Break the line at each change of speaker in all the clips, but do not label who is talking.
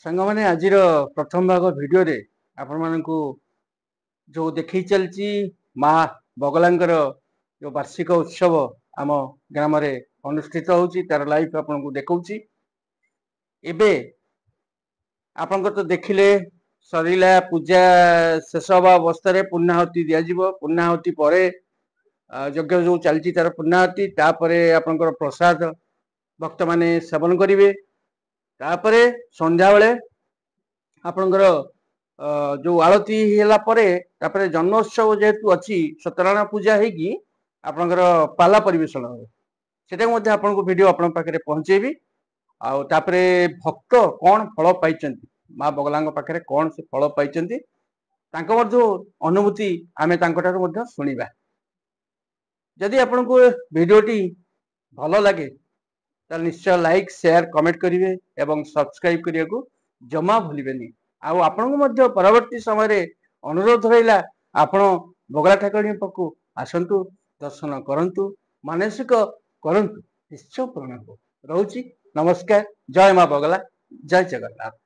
सांग मैंने आज प्रथम भाग वीडियो रे आपण मानकु जो देखी चलची माँ बगलांकर जो वार्षिक उत्सव आम ग्राम रे अनुष्ठित होची तार लाइव आपन को देखौची। एबे आपन को तो देखिले सरिला पूजा शेष हवा अवस्था रे पुण्यहुति दिया जीवो। पुण्यहुति परे यज्ञ जो चलची तार पुण्यहुति तापरे आपनकर प्रसाद भक्त माने सेवन करिवे। तापरे संध्या बेले आपनकर जो आरती हैला परे तापरे जन्मोत्सव जेतु अछि सत्यनारायण पूजा हेकी आपनकर पाला परिवेषण हो सेटा मध्ये आपन को वीडियो आपन पाखरे पहुंचेबी। आ तापरे भक्त कोन फल पाइचंती मां बगलांग पाखरे कोन से फल पाइचंती तांको मध्ये अनुभूति आमे तांकोटार मध्ये सुनिबा। यदि आपन को वीडियोटी भलो लागे ताल निश्चय लाइक शेयर कमेंट करिवे एवं सब्सक्राइब करिया को जमा भूलिबेनी। आ आपन को मध्ये परवर्ती समय रे अनुरोध रहिला आपण बगला ठाकुराणी पकु आसंतु दर्शन करंतु मानसिक करंतु निश्चय पूर्ण हो। रहउची नमस्कार। जय मां बगला जय जगन्नाथ।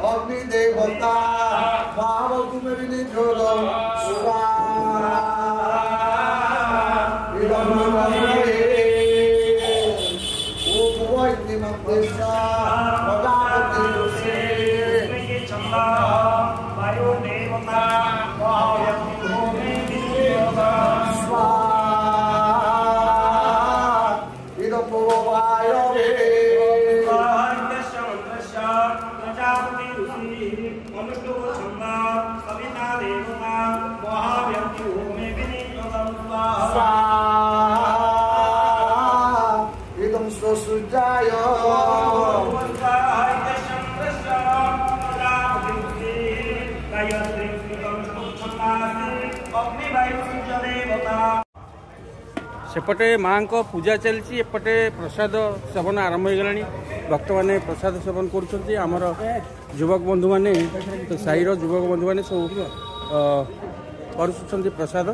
अग्नि देवता
सेपटे माँ को पूजा चलती एपटे प्रसाद सेवन आरंभ हो गलानी। भक्त माने प्रसाद सेवन करुँच। आमर युवक बंधु माने तो साईर युवक बंधु माने सब कर प्रसाद।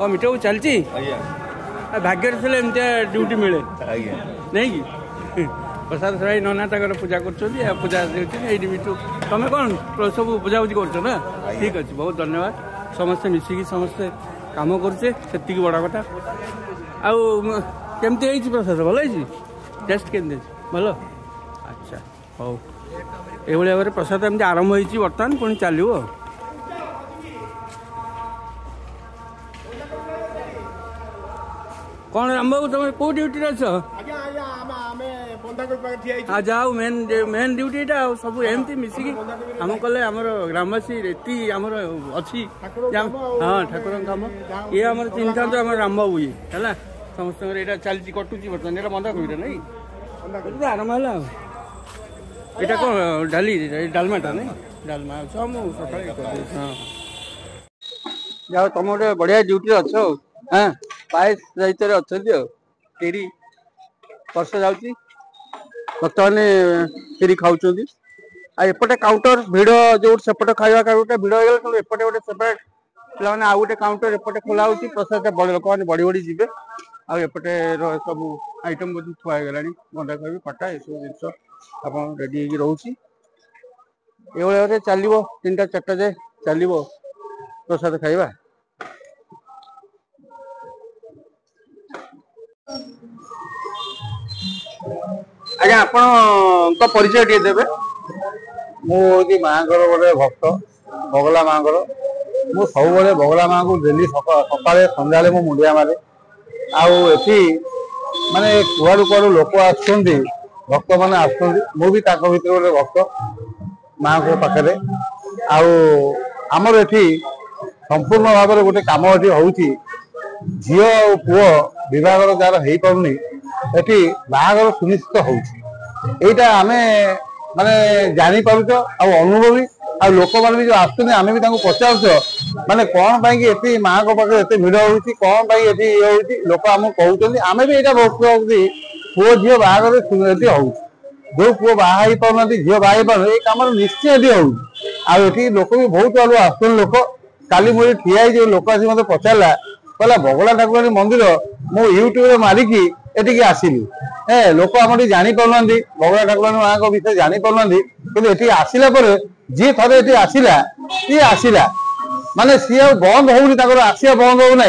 मिठा चलती भाग्य एमती ड्यूटी मिले नहीं कि प्रसाद सराई नना तक पूजा कर पूजा मिठू तुम कौन सब बुझाबुझी कर ना ठीक अच्छे बहुत धन्यवाद। समस्ते मिसिकी समस्ते कम करुचे से बड़ा कथा। आमती प्रसाद भल टेस्ट केमती भल अच्छा हौ ये भाव में प्रसाद एमती आरंभ हो बर्तमान पुणी चलो। कौन राम बाबू तुम कौ ड्यूटी अच्छ जाओ मेन ड्यूटी सब एमती मिसिकी आम कले आमर ग्रामवासी रीति आमर अच्छी हाँ ठाकुर कम ये आम चिन्ह था आम राम बाबू ये है समस्त चलती कटुची बर्तमान ये बंधा कोई नहीं आरंभ है। यहाँ कौन डाली डालमाटा नहीं डालमा अच्छा मुझे हाँ जाओ तुम गोटे बढ़िया ड्यूटी अच्छ हाँ पायस दायित्व अच्छा फेरी वर्ष जाऊँगी भक्त मैंने फेरी खाऊँ। एपटे काउंटर भिड़ जो सेपटे खाଇବା काउंटर भिड़ हो गला एपटे गोटे सेपरेट पे आउ गोटे काउंटर एपटे खोला हो प्रसाद लोक मैंने बढ़ी बढ़ी जी आउटे सब आइटम बोध थुआ गला बंधाकोबी खटा ये सब जिन आप रेडी रोचे ये चलो 3टा 4टा जाए चलो प्रसाद खाइबा। आज्ञा आपण परिचय टे देबे। मुझे माँ गोटे भक्त बगला माँ मु सब बगला माँ को डेली सकाले सन्ध्या मु मुंडिया मारे आठी माने कुआड़ू कुआड़ू लोक आसुंदी भक्त मैंने आसुंदी मु भी भीतर गोटे भक्त माँ को पाखे आमर एठी संपूर्ण भाव में गोटे कम एटी हो झी और पुओ विवाह जार हो पारनी एटी बाहागर सुनिश्चित होटा आम माने जानी पारुच अनुभवी आ लोक मैंने जो आसुच्च आम भी पचार माने कौन पाई माँ को पाखे एत भिड़ हो कौन पाई ये लोक आम कहते आम भी यहाँ बहुत पुओ झी बाहागर हो जो पुओ बाहा पाना झी बाहा पार ये कम निश्चय हो आठी लोक भी बहुत आलु आसुन लोक काली मुझे ठिया लोक आसी मत पचारा कहला बगला ठाकुराणी मंदिर मु यूट्यूब रे मारिकी एटिकी आसिली लोक आम जानी पारना बगला ठाकुराणी माँ को विषय जानी पारना कि एटी आसिला पर जी थे ये आसिला सी आसिला माने सी बंद होनी आसिया बंद हो ना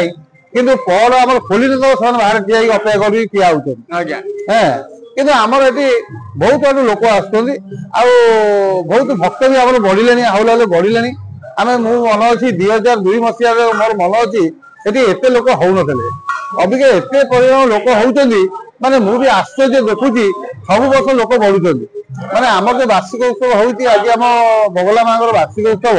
किंतु पल आम खोली तो बाहर ठिया अपेक्षा कर ठिया होते आमर ये बहुत आड़ लोक आसुँच बहुत भक्त भी आम बढ़ले हाउला बढ़ले आम मु मन अच्छी 2002 मसीह मोर मन अच्छी एते लोक हो अबिका एते परिमाण लोक होती माने मुझे आश्चर्य देखुची सब वर्ष लोक बढ़ुं माने आम जो वार्षिक उत्सव होती आज आम बगला माँ वार्षिक उत्सव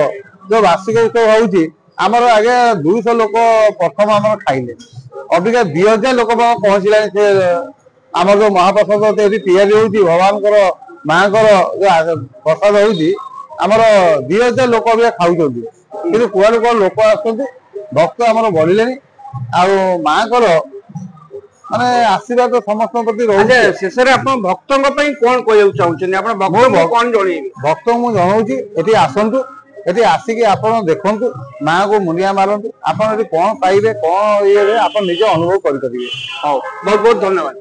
जो वार्षिक उत्सव होती आमर आगे 200 लोक प्रथम आम खाइले अबिका 2000 लोक पहुँचला से आम जो महाप्रसाद तैयारी होती भगवान माँ जो प्रसाद होती आमर 2000 लोक अबिका खाऊ कि कुआड़ कुआड़ लोक आसुँच भक्त आमर बढ़ले माँ माने आशीर्वाद समस्त प्रति रही शेष में आप भक्त कौन कह चाहते कौन जन भक्त मुझे जनाऊँ ये आसतु ये आसिक आप देखु माँ को मुंडिया मारतु आप कौन पाइबे कौन ये आप निजे अनुभव करेंगे। बहुत बहुत धन्यवाद।